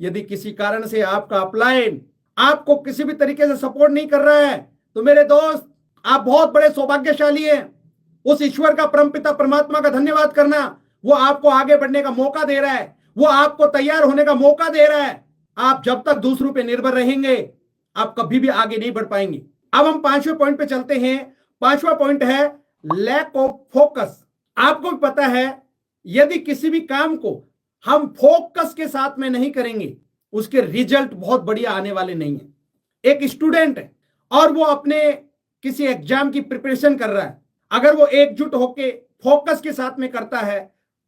यदि किसी कारण से आपका अपलाइन आपको किसी भी तरीके से सपोर्ट नहीं कर रहा है, तो मेरे दोस्त आप बहुत बड़े सौभाग्यशाली हैं। उस ईश्वर का, परमपिता परमात्मा का धन्यवाद करना। वो आपको आगे बढ़ने का मौका दे रहा है, वो आपको तैयार होने का मौका दे रहा है। आप जब तक दूसरों पे निर्भर रहेंगे आप कभी भी आगे नहीं बढ़ पाएंगे। अब हम पांचवें पॉइंट पे चलते हैं। पांचवा पॉइंट है लैक ऑफ फोकस। आपको भी पता है यदि किसी भी काम को हम फोकस के साथ में नहीं करेंगे उसके रिजल्ट बहुत बढ़िया आने वाले नहीं है। एक स्टूडेंट है और वो अपने किसी एग्जाम की प्रिपरेशन कर रहा है, अगर वो एकजुट होके फोकस के साथ में करता है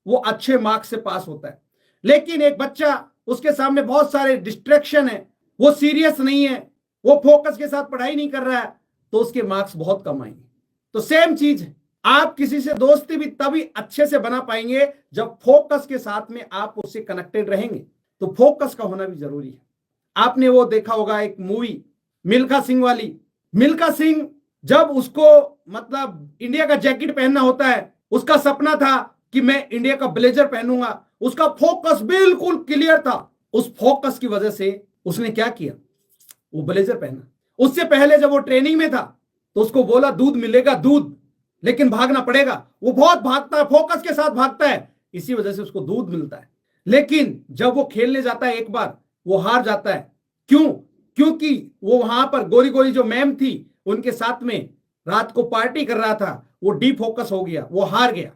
वो अच्छे मार्क्स से पास होता है। लेकिन एक बच्चा, उसके सामने बहुत सारे डिस्ट्रैक्शन है, वो सीरियस नहीं है, वो फोकस के साथ पढ़ाई नहीं कर रहा है, तो उसके मार्क्स बहुत कम आएंगे। तो सेम चीज है, आप किसी से दोस्ती भी तभी अच्छे से बना पाएंगे जब फोकस के साथ में आप उससे कनेक्टेड रहेंगे। तो फोकस का होना भी जरूरी है। आपने वो देखा होगा एक मूवी मिल्खा सिंह वाली। मिल्खा सिंह जब उसको मतलब इंडिया का जैकेट पहनना होता है, उसका सपना था कि मैं इंडिया का ब्लेजर पहनूंगा। उसका फोकस बिल्कुल क्लियर था। उस फोकस की वजह से उसने क्या किया, वो ब्लेजर पहना। उससे पहले जब वो ट्रेनिंग में था तो उसको बोला दूध मिलेगा दूध, लेकिन भागना पड़ेगा। वो बहुत भागता है, फोकस के साथ भागता है, इसी वजह से उसको दूध मिलता है। लेकिन जब वो खेलने जाता है एक बार वो हार जाता है। क्यों? क्योंकि वो वहां पर गोरी गोरी जो मैम थी उनके साथ में रात को पार्टी कर रहा था, वो डी फोकस हो गया, वो हार गया।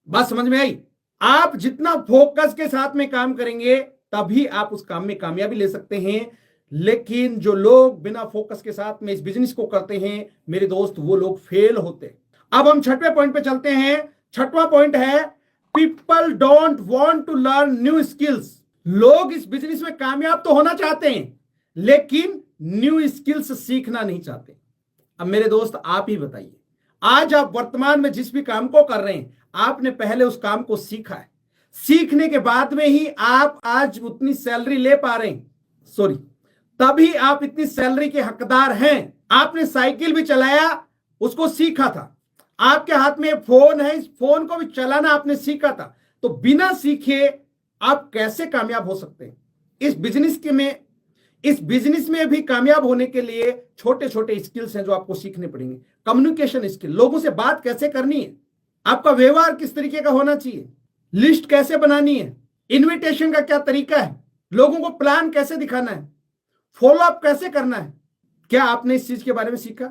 बात समझ में आई? आप जितना फोकस के साथ में काम करेंगे तभी आप उस काम में कामयाबी ले सकते हैं। लेकिन जो लोग बिना फोकस के साथ में इस बिजनेस को करते हैं मेरे दोस्त, वो लोग फेल होते हैं। अब हम छठवें पॉइंट पे चलते हैं। छठवां पॉइंट है people don't want to learn new skills. लोग इस बिजनेस में कामयाब तो होना चाहते हैं लेकिन न्यू स्किल्स सीखना नहीं चाहते। अब मेरे दोस्त आप ही बताइए, आज आप वर्तमान में जिस भी काम को कर रहे हैं आपने पहले उस काम को सीखा है, सीखने के बाद में ही आप आज उतनी सैलरी ले पा रहे हैं, सॉरी तभी आप इतनी सैलरी के हकदार हैं। आपने साइकिल भी चलाया, उसको सीखा था। आपके हाथ में फोन है, इस फोन को भी चलाना आपने सीखा था। तो बिना सीखे आप कैसे कामयाब हो सकते हैं? इस बिजनेस में भी कामयाब होने के लिए छोटे छोटे स्किल्स हैं जो आपको सीखने पड़ेंगे। कम्युनिकेशन स्किल, लोगों से बात कैसे करनी है, आपका व्यवहार किस तरीके का होना चाहिए, लिस्ट कैसे बनानी है, इनविटेशन का क्या तरीका है, लोगों को प्लान कैसे दिखाना है, फॉलो अप कैसे करना है। क्या आपने इस चीज के बारे में सीखा?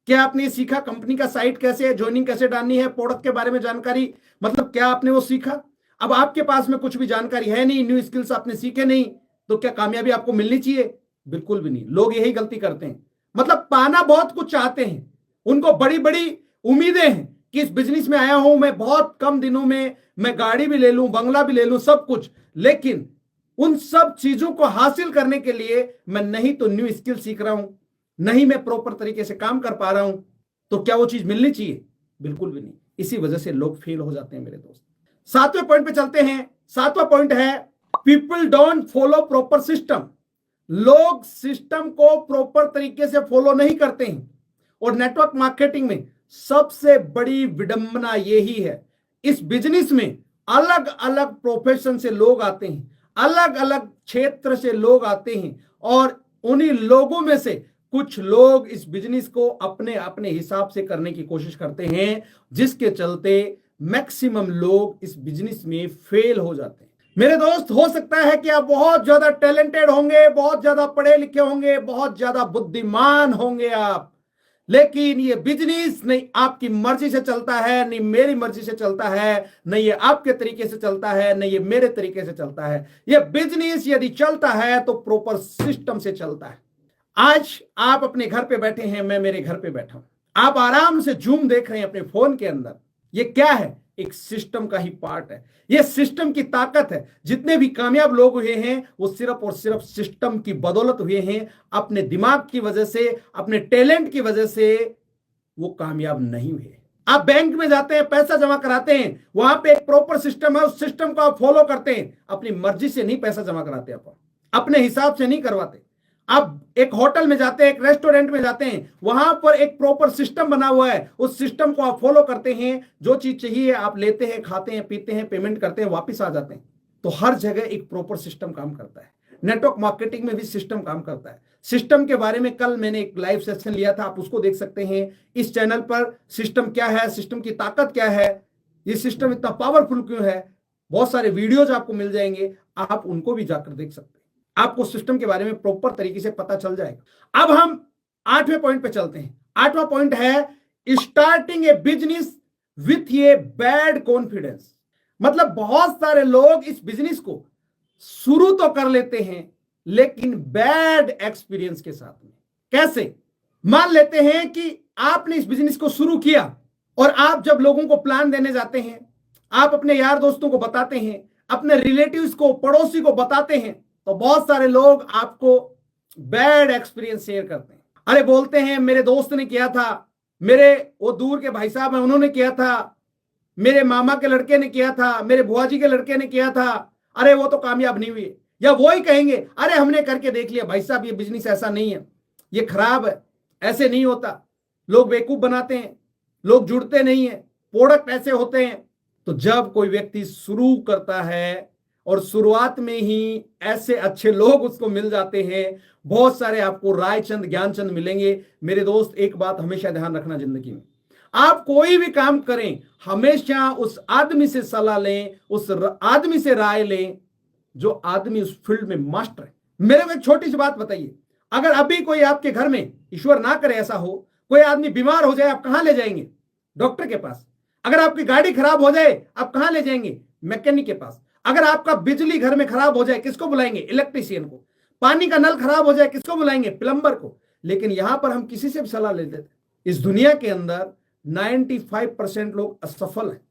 क्या आपने ये सीखा कंपनी का साइट कैसे है, ज्वाइनिंग कैसे डालनी है, प्रोडक्ट के बारे में जानकारी, मतलब क्या आपने वो सीखा? अब आपके पास में कुछ भी जानकारी है नहीं, न्यू स्किल्स आपने सीखे नहीं, तो क्या कामयाबी आपको मिलनी चाहिए? बिल्कुल भी नहीं। लोग यही गलती करते हैं, मतलब पाना बहुत कुछ चाहते हैं, उनको बड़ी बड़ी उम्मीदें हैं कि इस बिजनेस में आया हूं मैं, बहुत कम दिनों में मैं गाड़ी भी ले लूं, बंगला भी ले लूं, सब कुछ। लेकिन उन सब चीजों को हासिल करने के लिए मैं नहीं तो न्यू स्किल सीख रहा हूं, नहीं मैं प्रॉपर तरीके से काम कर पा रहा हूं, तो क्या वो चीज मिलनी चाहिए? बिल्कुल भी नहीं। इसी वजह से लोग फेल हो जाते हैं मेरे दोस्त। सातवें पॉइंट पे चलते हैं। सातवां पॉइंट है people don't follow proper system. लोग सिस्टम को प्रॉपर तरीके से फॉलो नहीं करते हैं। और नेटवर्क मार्केटिंग में सबसे बड़ी विडंबना यही है, इस बिजनेस में अलग अलग प्रोफेशन से लोग आते हैं, अलग अलग क्षेत्र से लोग आते हैं, और उन्हीं लोगों में से कुछ लोग इस बिजनेस को अपने अपने हिसाब से करने की कोशिश करते हैं, जिसके चलते मैक्सिमम लोग इस बिजनेस में फेल हो जाते हैं। मेरे दोस्त, हो सकता है कि आप बहुत ज्यादा टैलेंटेड होंगे, बहुत ज्यादा पढ़े लिखे होंगे, बहुत ज्यादा बुद्धिमान होंगे आप, लेकिन ये बिजनेस नहीं आपकी मर्जी से चलता है, नहीं मेरी मर्जी से चलता है, नहीं ये आपके तरीके से चलता है, नहीं ये मेरे तरीके से चलता है। ये बिजनेस यदि चलता है तो प्रॉपर सिस्टम से चलता है। आज आप अपने घर पे बैठे हैं, मैं मेरे घर पे बैठा हूं, आप आराम से जूम देख रहे हैं अपने फोन के अंदर। ये क्या है? एक सिस्टम का ही पार्ट है। ये सिस्टम की ताकत है। जितने भी कामयाब लोग हुए हैं वो सिर्फ और सिर्फ सिस्टम की बदौलत हुए हैं। अपने दिमाग की वजह से, अपने टैलेंट की वजह से वो कामयाब नहीं हुए। आप बैंक में जाते हैं, पैसा जमा कराते हैं, वहां पे एक प्रॉपर सिस्टम है, उस सिस्टम को आप फॉलो करते हैं। अपनी मर्जी से नहीं पैसा जमा कराते, आप अपने हिसाब से नहीं करवाते। आप एक होटल में जाते हैं, एक रेस्टोरेंट में जाते हैं, वहां पर एक प्रॉपर सिस्टम बना हुआ है, उस सिस्टम को आप फॉलो करते हैं। जो चीज चाहिए आप लेते हैं, खाते हैं, पीते हैं, पेमेंट करते हैं, वापस आ जाते हैं। तो हर जगह एक प्रॉपर सिस्टम काम करता है। नेटवर्क मार्केटिंग में भी सिस्टम काम करता है। सिस्टम के बारे में कल मैंने एक लाइव सेशन लिया था, आप उसको देख सकते हैं इस चैनल पर। सिस्टम क्या है, सिस्टम की ताकत क्या है, ये सिस्टम इतना पावरफुल क्यों है, बहुत सारे वीडियोज आपको मिल जाएंगे, आप उनको भी जाकर देख सकते हैं। आपको सिस्टम के बारे में प्रॉपर तरीके से पता चल जाएगा। अब हम 8वें पॉइंट पे चलते हैं। 8वां पॉइंट है starting A business with a bad confidence. मतलब बहुत सारे लोग इस बिजनेस को शुरू तो कर लेते हैं लेकिन बैड एक्सपीरियंस के साथ में। कैसे? मान लेते हैं कि आपने इस बिजनेस को शुरू किया और आप जब लोगों को प्लान देने जाते हैं, आप अपने यार दोस्तों को बताते हैं, अपने रिलेटिव्स को, पड़ोसी को बताते हैं, तो बहुत सारे लोग आपको बैड एक्सपीरियंस शेयर करते हैं। अरे बोलते हैं मेरे दोस्त ने किया था, मेरे वो दूर के भाई साहब हैं उन्होंने किया था, मेरे मामा के लड़के ने किया था, मेरे बुआ जी के लड़के ने किया था, अरे वो तो कामयाब नहीं हुए। या वो ही कहेंगे अरे हमने करके देख लिया भाई साहब, ये बिजनेस ऐसा नहीं है, ये खराब है, ऐसे नहीं होता, लोग बेवकूफ बनाते हैं, लोग जुड़ते नहीं है, प्रोडक्ट ऐसे होते हैं। तो जब कोई व्यक्ति शुरू करता है और शुरुआत में ही ऐसे अच्छे लोग उसको मिल जाते हैं, बहुत सारे आपको रायचंद ज्ञानचंद मिलेंगे। मेरे दोस्त एक बात हमेशा ध्यान रखना, जिंदगी में आप कोई भी काम करें हमेशा उस आदमी से सलाह लें, उस आदमी से राय लें जो आदमी उस फील्ड में मास्टर है। मेरे को एक छोटी सी बात बताइए, अगर अभी कोई आपके घर में, ईश्वर ना करे ऐसा हो, कोई आदमी बीमार हो जाए, आप कहां ले जाएंगे? डॉक्टर के पास। अगर आपकी गाड़ी खराब हो जाए आप कहां ले जाएंगे? मैकेनिक के पास। अगर आपका बिजली घर में खराब हो जाए किसको बुलाएंगे? इलेक्ट्रीशियन को। पानी का नल खराब हो जाए किसको बुलाएंगे? प्लम्बर को। लेकिन यहां पर हम किसी से भी सलाह लेते थे। इस दुनिया के अंदर 95% लोग असफल हैं,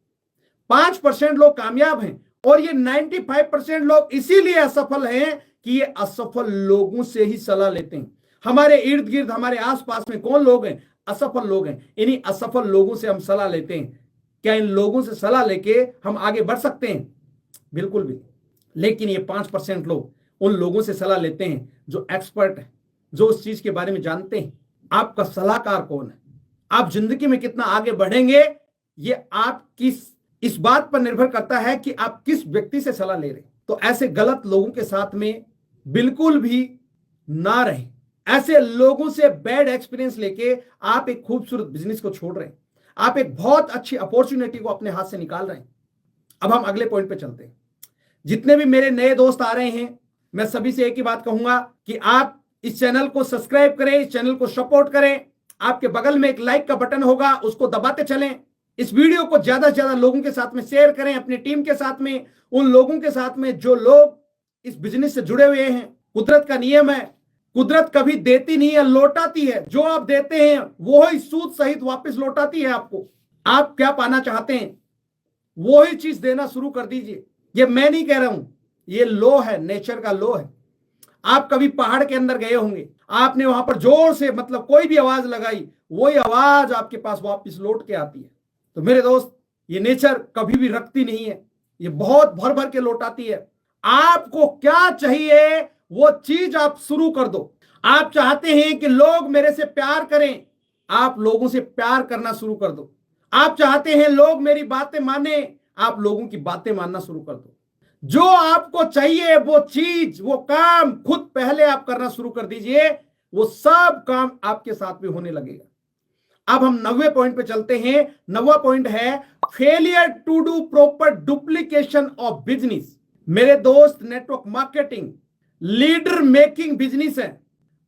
5% लोग कामयाब हैं, और ये 95% लोग इसीलिए असफल हैं कि ये असफल लोगों से ही सलाह लेते हैं। हमारे इर्द गिर्द, हमारे आसपास में कौन लोग हैं? असफल लोग हैं। इन्हीं असफल लोगों से हम सलाह लेते हैं। क्या इन लोगों से सलाह लेके हम आगे बढ़ सकते हैं? बिल्कुल भी। लेकिन ये 5% लोग उन लोगों से सलाह लेते हैं जो एक्सपर्ट है, जो उस चीज के बारे में जानते हैं। आपका सलाहकार कौन है? आप जिंदगी में कितना आगे बढ़ेंगे, ये आप इस बात पर निर्भर करता है कि आप किस व्यक्ति से सलाह ले रहे हैं। तो ऐसे गलत लोगों के साथ में बिल्कुल भी ना रहें। ऐसे लोगों से बैड एक्सपीरियंस लेके आप एक खूबसूरत बिजनेस को छोड़ रहे हैं, आप एक बहुत अच्छी अपॉर्चुनिटी को अपने हाथ से निकाल रहे हैं। अब हम अगले पॉइंट पे चलते हैं। जितने भी मेरे नए दोस्त आ रहे हैं, मैं सभी से एक ही बात कहूंगा कि आप इस चैनल को सब्सक्राइब करें, इस चैनल को सपोर्ट करें। आपके बगल में एक लाइक का बटन होगा, उसको दबाते चलें। इस वीडियो को ज्यादा से ज्यादा लोगों के साथ में शेयर करें, अपनी टीम के साथ में, उन लोगों के साथ में जो लोग इस बिजनेस से जुड़े हुए हैं। कुदरत का नियम है, कुदरत कभी देती नहीं है, लौटाती है। जो आप देते हैं वो ही सूद सहित वापस लौटाती है आपको। आप क्या पाना चाहते हैं वो ही चीज देना शुरू कर दीजिए। ये मैं नहीं कह रहा हूं, ये लॉ है, नेचर का लॉ है। आप कभी पहाड़ के अंदर गए होंगे, आपने वहां पर जोर से मतलब कोई भी आवाज लगाई, वही आवाज आपके पास वापस लौट के आती है। तो मेरे दोस्त, ये नेचर कभी भी रखती नहीं है, ये बहुत भर भर के लौटाती है। आपको क्या चाहिए वो चीज आप शुरू कर दो। आप चाहते हैं कि लोग मेरे से प्यार करें, आप लोगों से प्यार करना शुरू कर दो। आप चाहते हैं लोग मेरी बातें माने, आप लोगों की बातें मानना शुरू कर दो। जो आपको चाहिए वो चीज, वो काम खुद पहले आप करना शुरू कर दीजिए, वो सब काम आपके साथ भी होने लगेगा। अब हम 9वें पॉइंट पे चलते हैं। 9वां पॉइंट है failure to do proper duplication of business. मेरे दोस्त, network marketing leader making business है।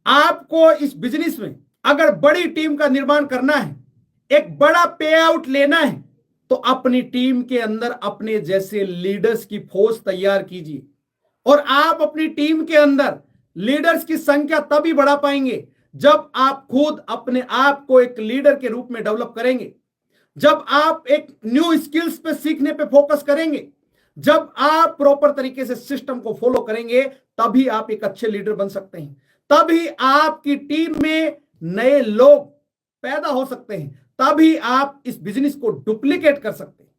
आपको इस बिजनेस में अगर बड़ी टीम का निर्माण करना है, एक बड़ा पे आउट लेना है, तो अपनी टीम के अंदर अपने जैसे लीडर्स की फौज तैयार कीजिए। और आप अपनी टीम के अंदर लीडर्स की संख्या तभी बढ़ा पाएंगे जब आप खुद अपने आप को एक लीडर के रूप में डेवलप करेंगे, जब आप एक न्यू स्किल्स पे सीखने पे फोकस करेंगे, जब आप प्रॉपर तरीके से सिस्टम को फॉलो करेंगे, तभी आप एक अच्छे लीडर बन सकते हैं। तभी आपकी टीम में नए लोग पैदा हो सकते हैं, तभी आप इस बिजनेस को डुप्लीकेट कर सकते हैं।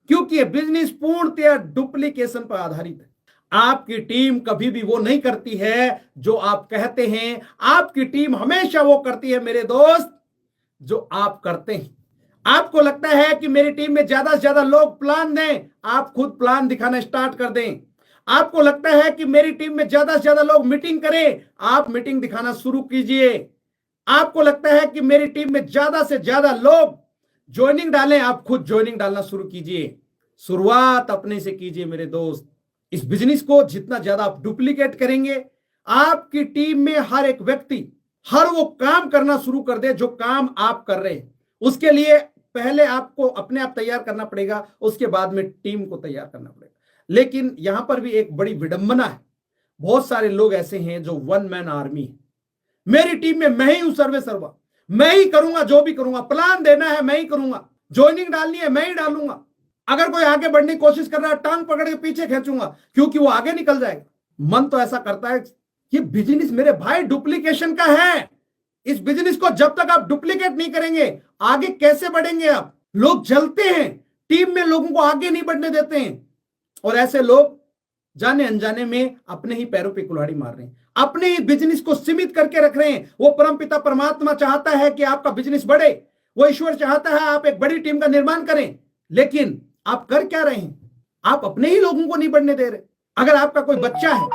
क्योंकि यह बिजनेस पूर्णतः डुप्लीकेशन पर आधारित है। आपकी टीम कभी भी वो नहीं करती है जो आप कहते हैं, आपकी टीम हमेशा वो करती है मेरे दोस्त जो आप करते हैं। आपको लगता है कि मेरी टीम में ज्यादा से ज्यादा लोग प्लान दें, आप खुद प्लान दिखाना स्टार्ट कर दें। आपको लगता है कि मेरी टीम में ज्यादा से ज्यादा लोग मीटिंग करें, आप मीटिंग दिखाना शुरू कीजिए। आपको लगता है कि मेरी टीम में ज्यादा से ज्यादा लोग ज्वाइनिंग डालें, आप खुद ज्वाइनिंग डालना शुरू कीजिए। शुरुआत अपने से कीजिए मेरे दोस्त। इस बिजनेस को जितना ज्यादा आप डुप्लीकेट करेंगे, आपकी टीम में हर एक व्यक्ति हर वो काम करना शुरू कर दे जो काम आप कर रहे हैं। उसके लिए पहले आपको अपने आप तैयार करना पड़ेगा, उसके बाद में टीम को तैयार करना पड़ेगा। लेकिन यहां पर भी एक बड़ी विडंबना है, बहुत सारे लोग ऐसे हैं जो वन मैन आर्मी है। मेरी टीम में मैं ही हूं सर्वे सर्वा, मैं ही करूंगा, जो भी करूंगा, प्लान देना है मैं ही करूंगा, ज्वाइनिंग डालनी है मैं ही डालूंगा, अगर कोई आगे बढ़ने की कोशिश कर रहा है टांग पकड़ के पीछे खींचूंगा, क्योंकि वो आगे निकल जाएगा। मन तो ऐसा करता है। ये बिजनेस मेरे भाई डुप्लीकेशन का है। इस बिजनेस को जब तक आप डुप्लीकेट नहीं करेंगे, आगे कैसे बढ़ेंगे आप? लोग जलते हैं, टीम में लोगों को आगे नहीं बढ़ने देते हैं, और ऐसे लोग जाने अनजाने में अपने ही पैरों पे कुल्हाड़ी मार रहे हैं, अपने ही बिजनेस को सीमित करके रख रहे हैं। वो परमपिता परमात्मा चाहता है कि आपका बिजनेस बढ़े, वो ईश्वर चाहता है आप एक बड़ी टीम का निर्माण करें, लेकिन आप कर क्या रहे हैं? आप अपने ही लोगों को नहीं बढ़ने दे रहे। अगर आपका कोई बच्चा है,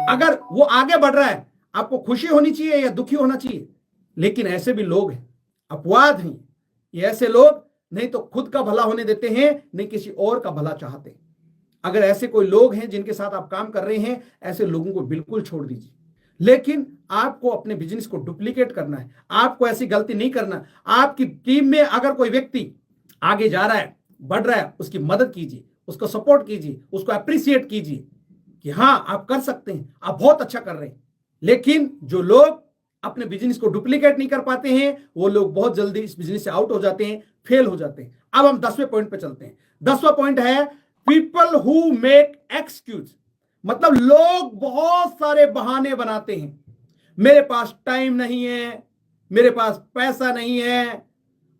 अगर वो आगे बढ़ रहा है, आपको खुशी होनी चाहिए या दुखी होना चाहिए? लेकिन ऐसे भी लोग हैं, अपवाद हैं ये ऐसे लोग, नहीं तो खुद का भला होने देते हैं, नहीं किसी और का भला चाहते। अगर ऐसे कोई लोग हैं जिनके साथ आप काम कर रहे हैं, ऐसे लोगों को बिल्कुल छोड़ दीजिए। लेकिन आपको अपने बिजनेस को डुप्लीकेट करना है, आपको ऐसी गलती नहीं करना। आपकी टीम में अगर कोई व्यक्ति आगे जा रहा है, बढ़ रहा है, उसकी मदद कीजिए, उसको सपोर्ट कीजिए, उसको अप्रिशिएट कीजिए कि हां आप कर सकते हैं, आप बहुत अच्छा कर रहे हैं। लेकिन जो लोग अपने बिजनेस को डुप्लीकेट नहीं कर पाते हैं, वो लोग बहुत जल्दी इस बिजनेस से आउट हो जाते हैं, फेल हो जाते हैं। अब हम 10वें पॉइंट पे चलते हैं। 10वां पॉइंट है पीपल हु मेक एक्सक्यूज। मतलब लोग बहुत सारे बहाने बनाते हैं। मेरे पास टाइम नहीं है, मेरे पास पैसा नहीं है,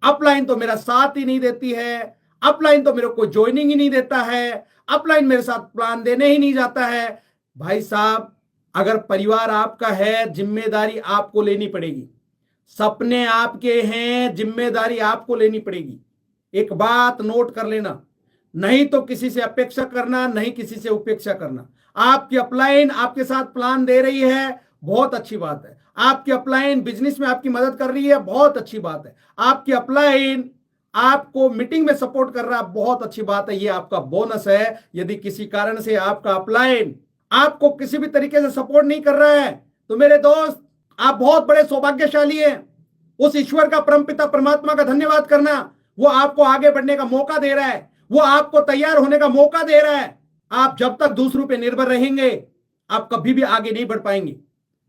अपलाइन तो मेरा साथ ही नहीं देती है, अपलाइन तो मेरे को ज्वाइनिंग ही नहीं देता है, अपलाइन मेरे साथ प्लान देने ही नहीं जाता है। भाई साहब, अगर परिवार आपका है, जिम्मेदारी आपको लेनी पड़ेगी। सपने आपके हैं, जिम्मेदारी आपको लेनी पड़ेगी। एक बात नोट कर लेना, नहीं तो किसी से अपेक्षा करना, नहीं किसी से उपेक्षा करना। आपकी अपलाइन आपके साथ प्लान दे रही है, बहुत अच्छी बात है। आपकी अपलाइन बिजनेस में आपकी मदद कर रही है, बहुत अच्छी बात है। आपकी अपलाइन आपको मीटिंग में सपोर्ट कर रहा है, बहुत अच्छी बात है। ये आपका बोनस है। यदि किसी कारण से आपका अपलाइन आपको किसी भी तरीके से सपोर्ट नहीं कर रहा है, तो मेरे दोस्त आप बहुत बड़े सौभाग्यशाली हैं। उस ईश्वर का, परमपिता परमात्मा का धन्यवाद करना। वो आपको आगे बढ़ने का मौका दे रहा है, वो आपको तैयार होने का मौका दे रहा है। आप जब तक दूसरों पे निर्भर रहेंगे, आप कभी भी आगे नहीं बढ़ पाएंगे।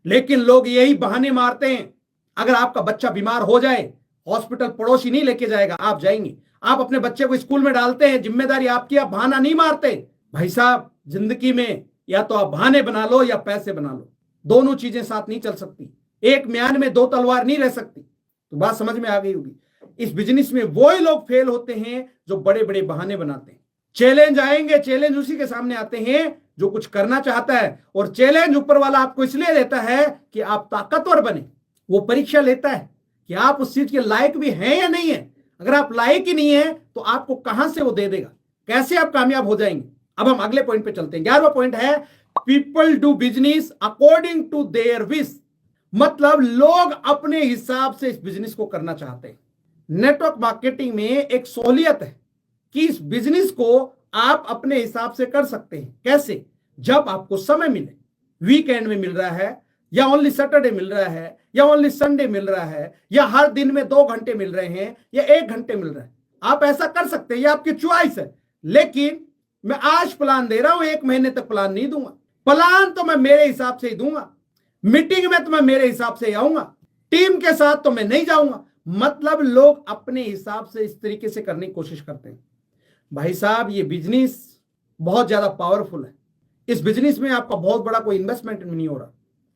लेकिन लोग यही बहाने मारते हैं। अगर आपका बच्चा बीमार हो जाए, हॉस्पिटल पड़ोसी नहीं लेके जाएगा, आप जाएंगे। आप अपने बच्चे को स्कूल में डालते हैं, जिम्मेदारी आपकी, आप बहाना नहीं मारते। भाई साहब, जिंदगी में या तो आप बहाने बना लो या पैसे बना लो, दोनों चीजें साथ नहीं चल सकती। एक म्यान में दो तलवार नहीं रह सकती। तो बात समझ में आ गई होगी। इस बिजनेस में वो ही लोग फेल होते हैं जो बड़े बड़े बहाने बनाते हैं। चैलेंज आएंगे, चैलेंज उसी के सामने आते हैं जो कुछ करना चाहता है। और चैलेंज ऊपर वाला आपको इसलिए देता है कि आप ताकतवर बने। वो परीक्षा लेता है कि आप उस चीज के लायक भी हैं या नहीं है। अगर आप लायक ही नहीं है तो आपको कहां से वो दे देगा, कैसे आप कामयाब हो जाएंगे। अब हम अगले पॉइंट पे चलते हैं। 11वां पॉइंट है people do business according to their wish. मतलब लोग अपने हिसाब से इस बिजनेस को करना चाहते हैं। नेटवर्क मार्केटिंग में एक सहूलियत है कि इस बिजनेस को आप अपने हिसाब से कर सकते हैं। कैसे? जब आपको समय मिले, वीकेंड में मिल रहा है, या ओनली सैटरडे मिल रहा है, या ओनली संडे मिल रहा है, या हर दिन में 2 घंटे मिल रहे हैं, या 1 घंटे मिल रहा है, आप ऐसा कर सकते हैं। ये आपकी चॉइस है। लेकिन मैं आज प्लान दे रहा हूं, 1 महीने तक प्लान नहीं दूंगा। प्लान तो मैं मेरे हिसाब से ही दूंगा। मीटिंग में तो मैं मेरे हिसाब से ही आऊंगा, टीम के साथ तो मैं नहीं जाऊंगा। मतलब लोग अपने हिसाब से इस तरीके से करने की कोशिश करते हैं। भाई साहब, ये बिजनेस बहुत ज्यादा पावरफुल है। इस बिजनेस में आपका बहुत बड़ा कोई इन्वेस्टमेंट नहीं हो रहा।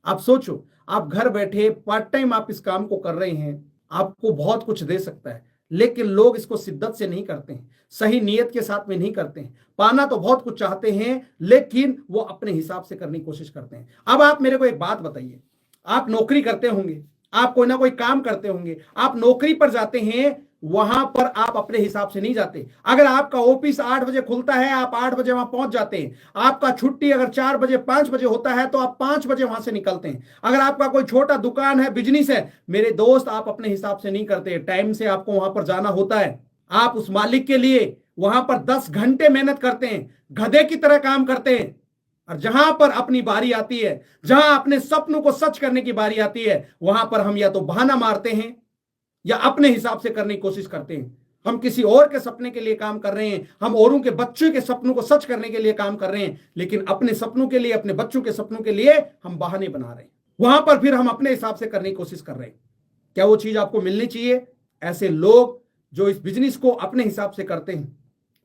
आप सोचो, आप घर बैठे पार्ट टाइम आप इस काम को कर रहे हैं, आपको बहुत कुछ दे सकता है। लेकिन लोग इसको शिद्दत से नहीं करते हैं, सही नीयत के साथ में नहीं करते हैं। पाना तो बहुत कुछ चाहते हैं, लेकिन वो अपने हिसाब से करने की कोशिश करते हैं। अब आप मेरे को एक बात बताइए, आप नौकरी करते होंगे, आप कोई ना कोई काम करते होंगे, आप नौकरी पर जाते हैं, वहां पर आप अपने हिसाब से नहीं जाते। अगर आपका ऑफिस 8 बजे खुलता है, आप 8 बजे वहां पहुंच जाते हैं। आपका छुट्टी अगर 4 बजे 5 बजे होता है तो आप 5 बजे वहां से निकलते हैं। अगर आपका कोई छोटा दुकान है, बिजनेस है, मेरे दोस्त, आप अपने हिसाब से नहीं करते। टाइम से आपको वहां पर जाना होता है। आप उस मालिक के लिए वहां पर 10 घंटे मेहनत करते हैं, गधे की तरह काम करते हैं। और जहां पर अपनी बारी आती है, जहां अपने सपनों को सच करने की बारी आती है, वहां पर हम या तो बहाना मारते हैं या अपने हिसाब से करने की कोशिश करते हैं। हम किसी और के सपने के लिए काम कर रहे हैं, हम औरों के बच्चों के सपनों को सच करने के लिए काम कर रहे हैं, लेकिन अपने सपनों के लिए, अपने बच्चों के सपनों के लिए हम बहाने बना रहे हैं। वहां पर फिर हम अपने हिसाब से करने की कोशिश कर रहे हैं। क्या वो चीज आपको मिलनी चाहिए? ऐसे लोग जो इस बिजनेस को अपने हिसाब से करते हैं,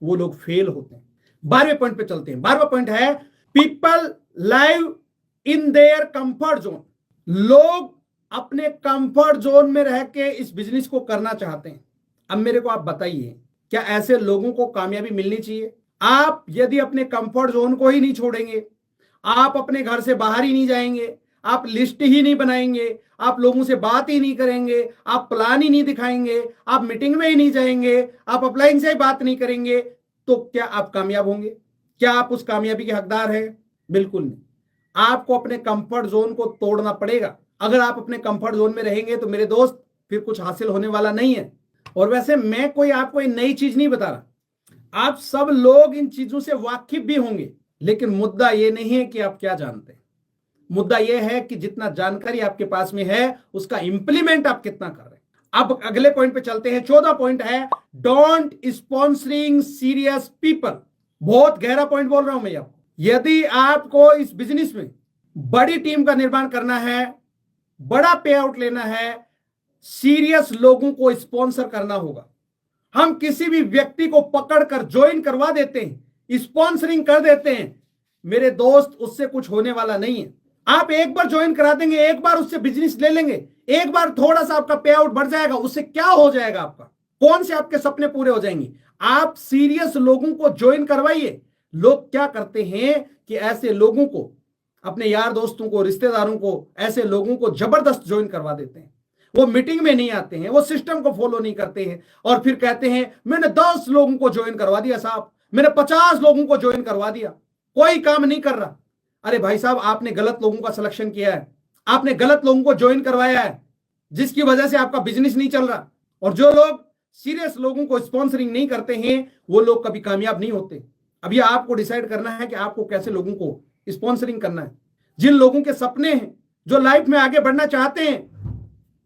वो लोग फेल होते हैं। 12वें पॉइंट पे चलते हैं। 12वां पॉइंट है people live in their comfort zone. लोग अपने कंफर्ट जोन में रह के इस बिजनेस को करना चाहते हैं। अब मेरे को आप बताइए, क्या ऐसे लोगों को कामयाबी मिलनी चाहिए? आप यदि अपने कंफर्ट जोन को ही नहीं छोड़ेंगे, आप अपने घर से बाहर ही नहीं जाएंगे, आप लिस्ट ही नहीं बनाएंगे, आप लोगों से बात ही नहीं करेंगे, आप प्लान ही नहीं दिखाएंगे, आप मीटिंग में ही नहीं जाएंगे, आप अपलाइन से ही बात नहीं करेंगे, तो क्या आप कामयाब होंगे? क्या आप उस कामयाबी के हकदार हैं? बिल्कुल नहीं। आपको अपने कंफर्ट जोन को तोड़ना पड़ेगा। अगर आप अपने कंफर्ट जोन में रहेंगे तो मेरे दोस्त, फिर कुछ हासिल होने वाला नहीं है। और वैसे मैं कोई आपको नई चीज नहीं बता रहा, आप सब लोग इन चीजों से वाकिफ भी होंगे, लेकिन मुद्दा यह नहीं है कि आप क्या जानते हैं। मुद्दा यह है कि जितना जानकारी आपके पास में है, उसका इंप्लीमेंट आप कितना कर रहे हैं। अब अगले पॉइंट पे चलते हैं। 14वां पॉइंट है डोंट स्पॉन्सरिंग सीरियस पीपल। बहुत गहरा पॉइंट बोल रहा हूं मैं आपको। यदि आपको इस बिजनेस में बड़ी टीम का निर्माण करना है, बड़ा पे आउट लेना है, सीरियस लोगों को स्पॉन्सर करना होगा। हम किसी भी व्यक्ति को पकड़कर ज्वाइन करवा देते हैं, स्पॉन्सरिंग कर देते हैं, मेरे दोस्त, उससे कुछ होने वाला नहीं है। आप एक बार ज्वाइन करा देंगे, एक बार उससे बिजनेस ले लेंगे, एक बार थोड़ा सा आपका पे आउट बढ़ जाएगा, उससे क्या हो जाएगा? आपका कौन से आपके सपने पूरे हो जाएंगे? आप सीरियस लोगों को ज्वाइन करवाइए। लोग क्या करते हैं कि ऐसे लोगों को, अपने यार दोस्तों को, रिश्तेदारों को, ऐसे लोगों को जबरदस्त ज्वाइन करवा देते हैं। वो मीटिंग में नहीं आते हैं, वो सिस्टम को फॉलो नहीं करते हैं, और फिर कहते हैं मैंने 10 लोगों को ज्वाइन करवा दिया साहब, मैंने 50 लोगों को ज्वाइन करवा दिया, कोई काम नहीं कर रहा। अरे भाई साहब, आपने गलत लोगों का सिलेक्शन किया है, आपने गलत लोगों को ज्वाइन करवाया है, जिसकी वजह से आपका बिजनेस नहीं चल रहा। और जो लोग सीरियस लोगों को स्पॉन्सरिंग नहीं करते हैं, वो लोग कभी कामयाब नहीं होते। अब ये आपको डिसाइड करना है कि आपको कैसे लोगों को स्पॉन्सरिंग करना है। जिन लोगों के सपने हैं, जो लाइफ में आगे बढ़ना चाहते हैं,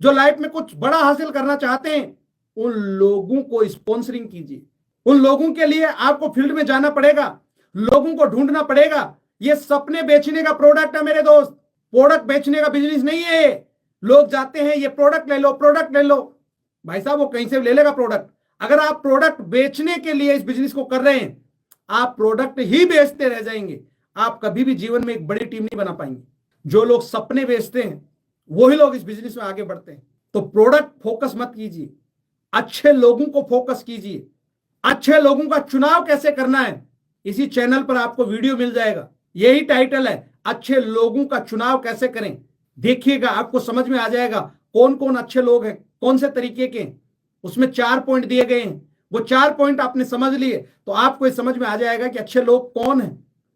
जो लाइफ में कुछ बड़ा हासिल करना चाहते हैं, उन लोगों को स्पॉन्सरिंग कीजिए। उन लोगों के लिए आपको फील्ड में जाना पड़ेगा, लोगों को ढूंढना पड़ेगा। ये सपने बेचने का प्रोडक्ट है मेरे दोस्त, प्रोडक्ट बेचने का बिजनेस नहीं है। लोग जाते हैं ये प्रोडक्ट ले लो, प्रोडक्ट ले लो। भाई साहब, वो कहीं से ले लेगा प्रोडक्ट? अगर आप प्रोडक्ट बेचने के लिए इस बिजनेस को कर रहे हैं, आप प्रोडक्ट ही बेचते रह जाएंगे, आप कभी भी जीवन में एक बड़ी टीम नहीं बना पाएंगे। जो लोग सपने बेचते हैं, वही लोग इस बिजनेस में आगे बढ़ते हैं। तो प्रोडक्ट फोकस मत कीजिए, अच्छे लोगों को फोकस कीजिए। अच्छे लोगों का चुनाव कैसे करना है, इसी चैनल पर आपको वीडियो मिल जाएगा। यही टाइटल है, अच्छे लोगों का चुनाव कैसे करें। देखिएगा, आपको समझ में आ जाएगा कौन कौन अच्छे लोग हैं, कौन से तरीके के। उसमें 4 पॉइंट दिए गए हैं, वो 4 पॉइंट आपने समझ लिए तो आपको ये समझ में आ जाएगा कि अच्छे लोग कौन हैं,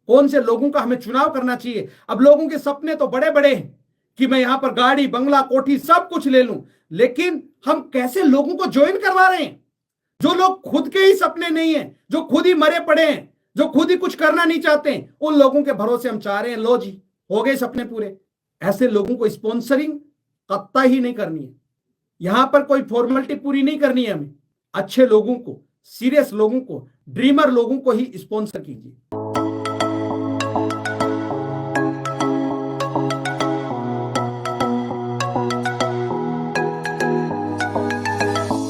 कौन से लोगों का हमें चुनाव करना चाहिए। अब लोगों के सपने तो बड़े बड़े हैं कि मैं यहां पर गाड़ी, बंगला, कोठी सब कुछ ले लूं, लेकिन हम कैसे लोगों को ज्वाइन करवा रहे हैं? जो लोग खुद के ही सपने नहीं है, जो खुद ही मरे पड़े हैं, जो खुद ही कुछ करना नहीं चाहते हैं, उन लोगों के भरोसे हम चाह रहे हैं लो जी हो गए सपने पूरे। ऐसे लोगों को स्पॉन्सरिंग कत्ता ही नहीं करनी है। यहां पर कोई फॉर्मेलिटी पूरी नहीं करनी है हमें। अच्छे लोगों को, सीरियस लोगों को, ड्रीमर लोगों को ही स्पॉन्सर कीजिए।